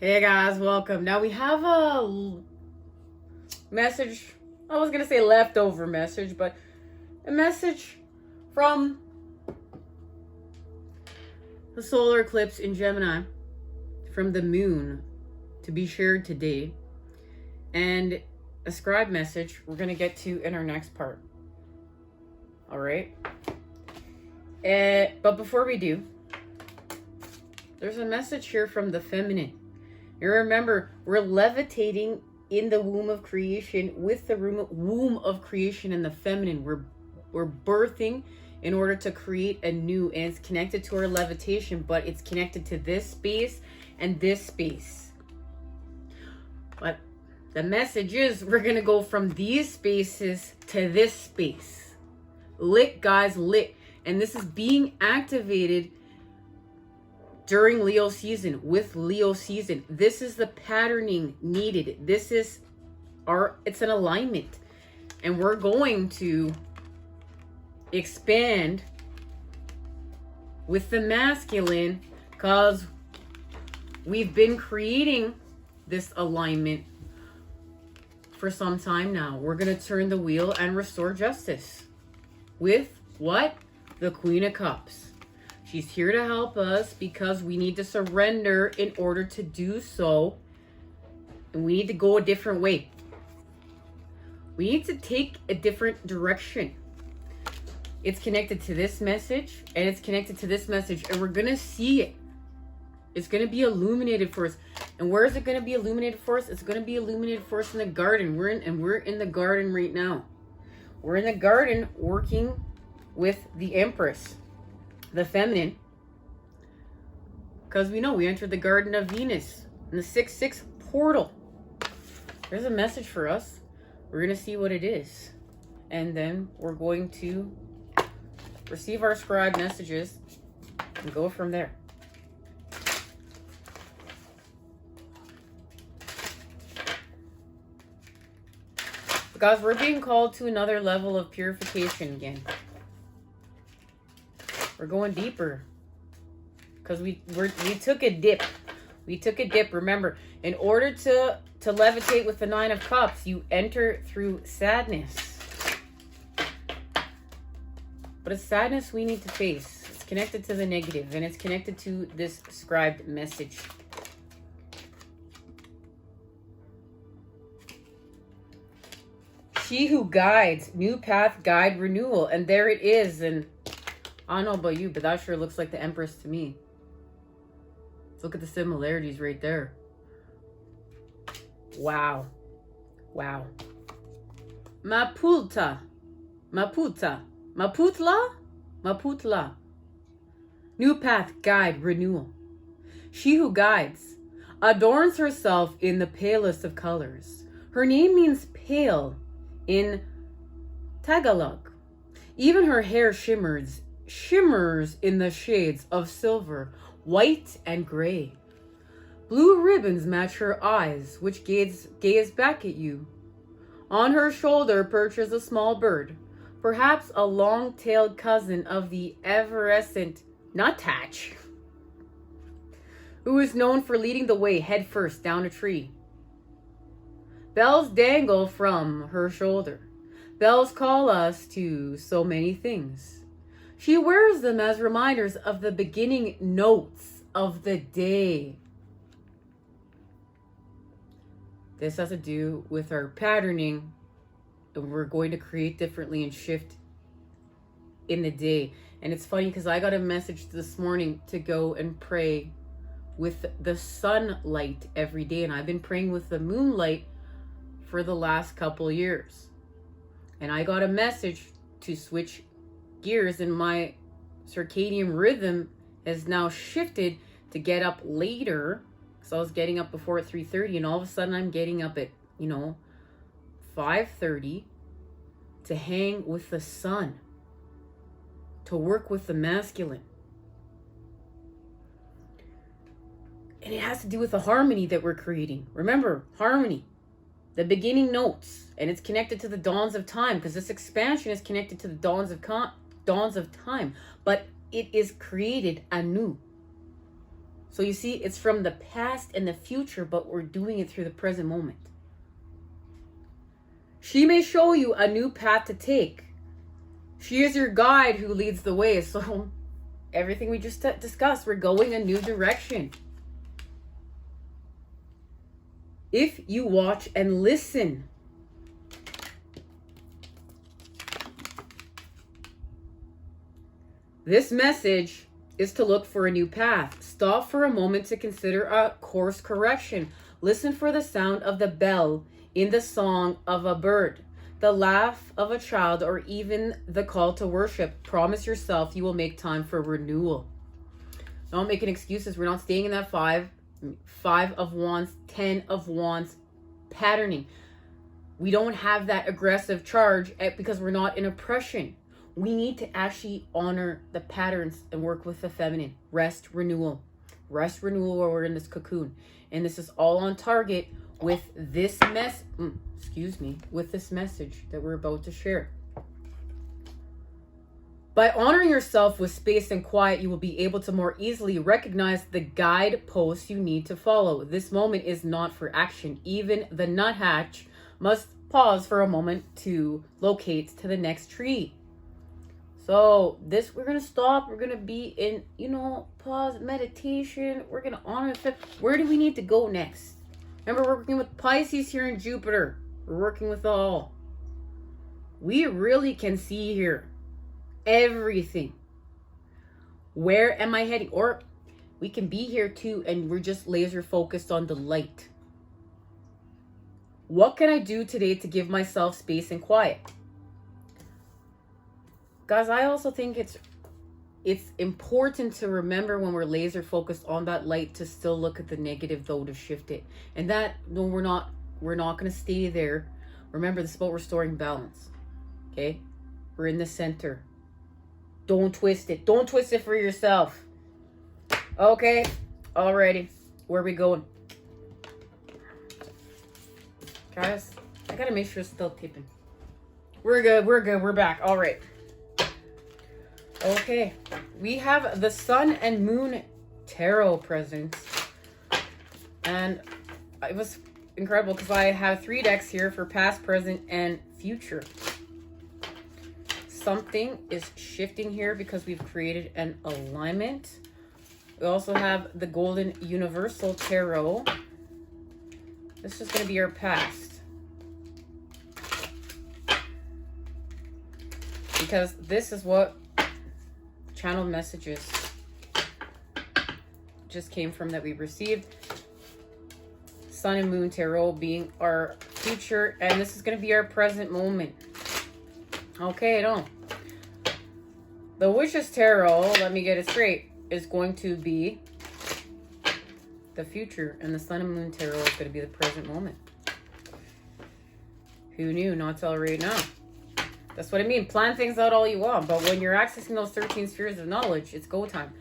Hey guys, welcome. Now we have a message. I was gonna say leftover message, but a message from the solar eclipse in Gemini from the moon to be shared today, and a scribe message we're gonna get to in our next part. All right. But before we do, there's a message here from the feminine. You remember, we're levitating in the womb of creation with the womb of creation and the feminine. We're birthing in order to create a new, and it's connected to our levitation, but it's connected to this space and this space. But the message is we're going to go from these spaces to this space. Lit, guys, lit. And this is being activated during Leo season, with Leo season. This is the patterning needed. This is it's an alignment. And we're going to expand with the masculine because we've been creating this alignment for some time now. We're going to turn the wheel and restore justice with what? The Queen of Cups. She's here to help us because we need to surrender in order to do so. And we need to go a different way. We need to take a different direction. It's connected to this message and it's connected to this message, and we're going to see it. It's going to be illuminated for us. And where is it going to be illuminated for us? It's going to be illuminated for us in the garden. We're in the garden right now. We're in the garden working with the Empress, the feminine, because we know we entered the Garden of Venus in the 6-6 portal. There's a message for us. We're going to see what it is. And then we're going to receive our scribe messages and go from there. Guys, we're being called to another level of purification again. We're going deeper because we took a dip. We took a dip. Remember, in order to levitate with the 9 of Cups, you enter through sadness. But it's sadness we need to face. It's connected to the negative, and it's connected to this scribed message. She who guides, new path, guide, renewal. And there it is. And I don't know about you, but that sure looks like the Empress to me. Look at the similarities right there. Wow. Wow. Maputla. New path, guide, renewal. She who guides adorns herself in the palest of colors. Her name means pale in Tagalog. Even her hair shimmers in the shades of silver, white, and gray. Blue ribbons match her eyes, which gaze back at you. On her shoulder perches a small bird, perhaps a long-tailed cousin of the evanescent nuthatch, who is known for leading the way headfirst down a tree. Bells dangle from her shoulder. Bells call us to so many things. She wears them as reminders of the beginning notes of the day. This has to do with our patterning, and we're going to create differently and shift in the day. And it's funny because I got a message this morning to go and pray with the sunlight every day, and I've been praying with the moonlight for the last couple years. And I got a message to switch gears, and my circadian rhythm has now shifted to get up later. So I was getting up before at 3:30, and all of a sudden I'm getting up at 5:30 to hang with the sun, to work with the masculine. And it has to do with the harmony that we're creating. Remember, harmony, the beginning notes, and it's connected to the dawns of time, because this expansion is connected to the dawns of time, but it is created anew. So you see, it's from the past and the future, but we're doing it through the present moment. She may show you a new path to take. She is your guide who leads the way. So everything we just discussed, we're going a new direction. If you watch and listen. This message is to look for a new path. Stop for a moment to consider a course correction. Listen for the sound of the bell in the song of a bird, the laugh of a child, or even the call to worship. Promise yourself you will make time for renewal. Don't making excuses. We're not staying in that five of wands, 10 of wands patterning. We don't have that aggressive charge because we're not in oppression. We need to actually honor the patterns and work with the feminine. Rest, renewal. Rest, renewal, while we're in this cocoon. And this is all on target with this with this message that we're about to share. By honoring yourself with space and quiet, you will be able to more easily recognize the guideposts you need to follow. This moment is not for action. Even the nuthatch must pause for a moment to locate to the next tree. So this, we're going to stop. We're going to be in, pause, meditation. We're going to honor the, where do we need to go next? Remember, we're working with Pisces here in Jupiter. We're working with all. We really can see here everything. Where am I heading? Or we can be here too, and we're just laser focused on the light. What can I do today to give myself space and quiet? Guys, I also think it's important to remember when we're laser focused on that light to still look at the negative, though, to shift it. And that, no, we're not going to stay there. Remember, this is about restoring balance. Okay? We're in the center. Don't twist it. Don't twist it for yourself. Okay? Alrighty. Where are we going? Guys, I gotta make sure it's still tipping. We're good. We're good. We're back. All right. Okay, we have the Sun and Moon Tarot presents, and it was incredible because I have 3 decks here for past, present, and future. Something is shifting here because we've created an alignment. We also have the Golden Universal Tarot. This is going to be our past, because this is what channeled messages just came from that we received. Sun and Moon Tarot being our future, and this is going to be our present moment. Okay, the Wishes Tarot, let me get it straight, is going to be the future, and the Sun and Moon Tarot is going to be the present moment. Who knew? Not till right now. That's what I mean. Plan things out all you want, but when you're accessing those 13 spheres of knowledge, it's go time.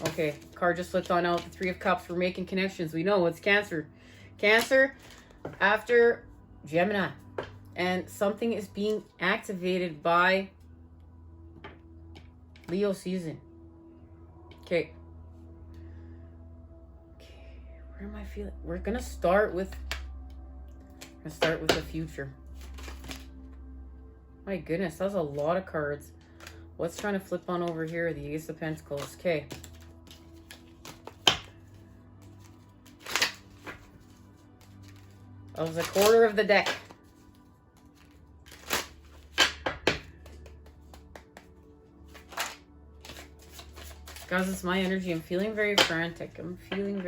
Okay, card just flipped on out. The 3 of Cups. We're making connections. We know it's Cancer. Cancer after Gemini. And something is being activated by Leo season. Okay. Where am I feeling? We're going to start with the future. My goodness, that's a lot of cards. What's trying to flip on over here? The Ace of Pentacles. Okay. That was a quarter of the deck. Guys, it's my energy. I'm feeling very frantic. I'm feeling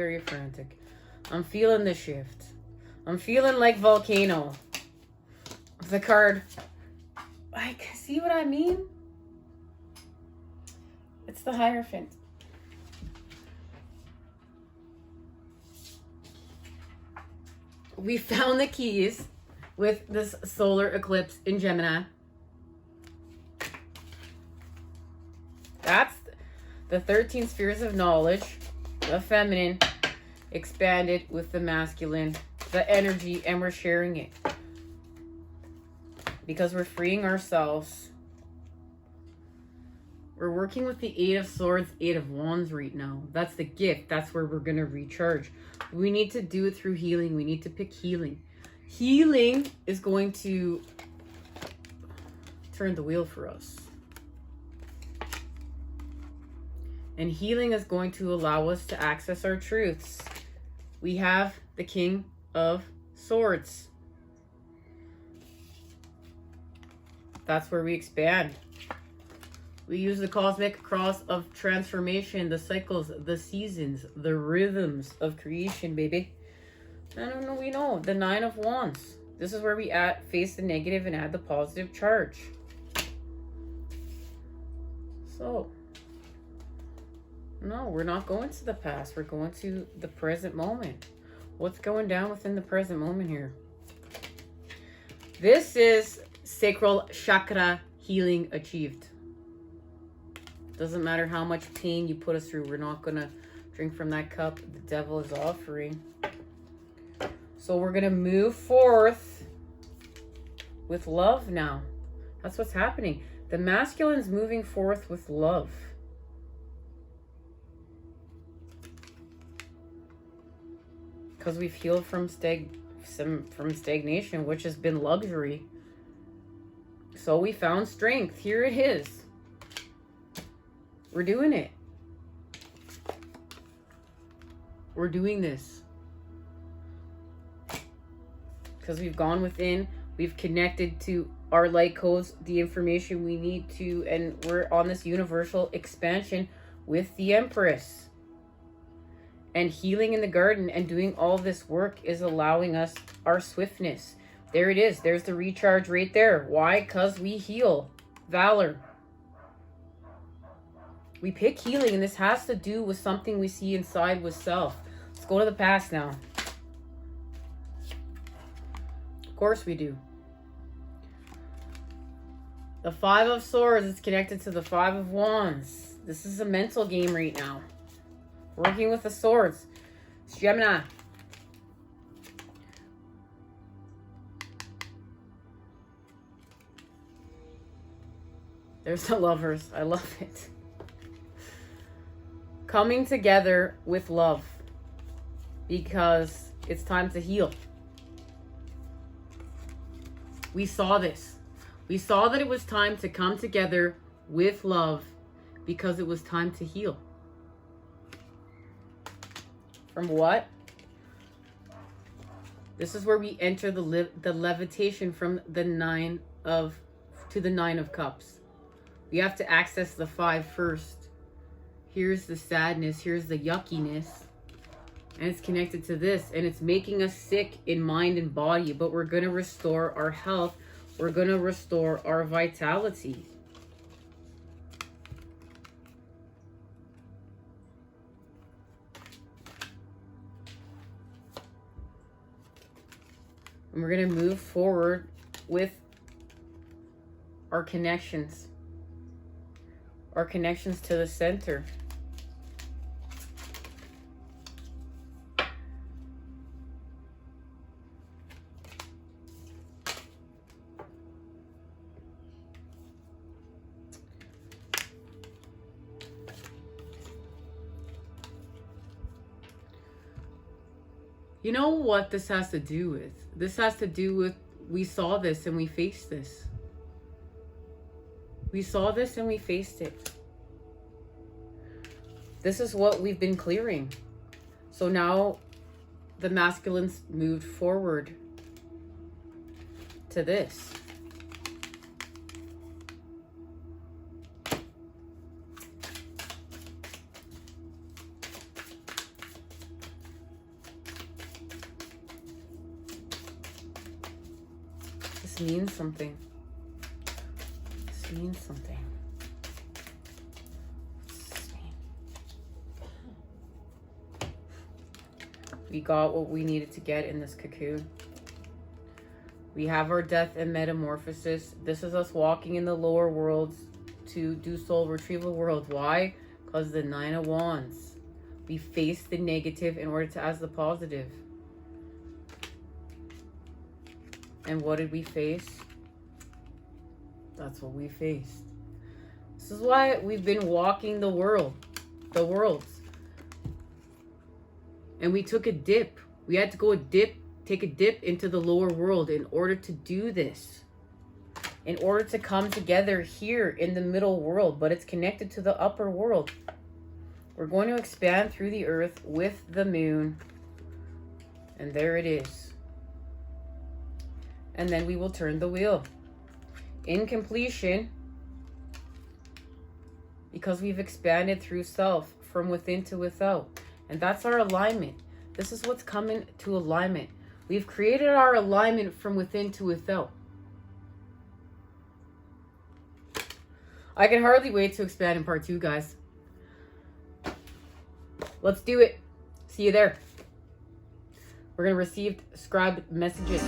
the shift. I'm feeling like Volcano. The card. Like, see what I mean? It's the Hierophant. We found the keys with this solar eclipse in Gemini. That's the 13 spheres of knowledge, the feminine, expanded with the masculine, the energy, and we're sharing it. Because we're freeing ourselves We're working with the Eight of Swords, Eight of Wands right now. That's the gift. That's where we're going to recharge. We need to do it through healing. We need to pick healing. Healing is going to turn the wheel for us. And healing is going to allow us to access our truths. We have the King of Swords. That's where we expand. We use the cosmic cross of transformation, the cycles, the seasons, the rhythms of creation, baby. And we know the Nine of Wands. This is where we face the negative and add the positive charge. So, no, we're not going to the past. We're going to the present moment. What's going down within the present moment here? This is sacral chakra healing achieved. Doesn't matter how much pain you put us through. We're not going to drink from that cup the devil is offering. So we're going to move forth with love now. That's what's happening. The masculine's moving forth with love. Because we've healed from stagnation, which has been luxury. So we found strength. Here it is. We're doing it. We're doing this. Because we've gone within. We've connected to our light codes, the information we need to, and we're on this universal expansion with the Empress. And healing in the garden and doing all this work is allowing us our swiftness. There it is. There's the recharge right there. Why? Because we heal. Valor. We pick healing, and this has to do with something we see inside with self. Let's go to the past now. Of course we do. The Five of Swords is connected to the Five of Wands. This is a mental game right now. Working with the swords. It's Gemini. There's the Lovers. I love it. Coming together with love. Because it's time to heal. We saw this. We saw that it was time to come together with love because it was time to heal. From what? This is where we enter the levitation from the Nine of to the Nine of Cups. We have to access the Five first. Here's the sadness. Here's the yuckiness. And it's connected to this. And it's making us sick in mind and body. But we're going to restore our health. We're going to restore our vitality. And we're going to move forward with our connections. Our connections to the center. You know what this has to do with? This has to do with we saw this and we faced this. We saw this and we faced it. This is what we've been clearing. So now the masculines moved forward to this. This means something. This means something. We got what we needed to get in this cocoon. We have our death and metamorphosis. This is us walking in the lower worlds to do soul retrieval world. Why? Because the Nine of Wands. We face the negative in order to ask the positive. And what did we face? That's what we faced. This is why we've been walking the worlds. And we took a dip. We had to go take a dip into the lower world in order to do this. In order to come together here in the middle world, but it's connected to the upper world. We're going to expand through the earth with the moon. And there it is. And then we will turn the wheel. In completion, because we've expanded through self from within to without. And that's our alignment. This is what's coming to alignment. We've created our alignment from within to without. I can hardly wait to expand in part 2, guys. Let's do it. See you there. We're going to receive scribed messages.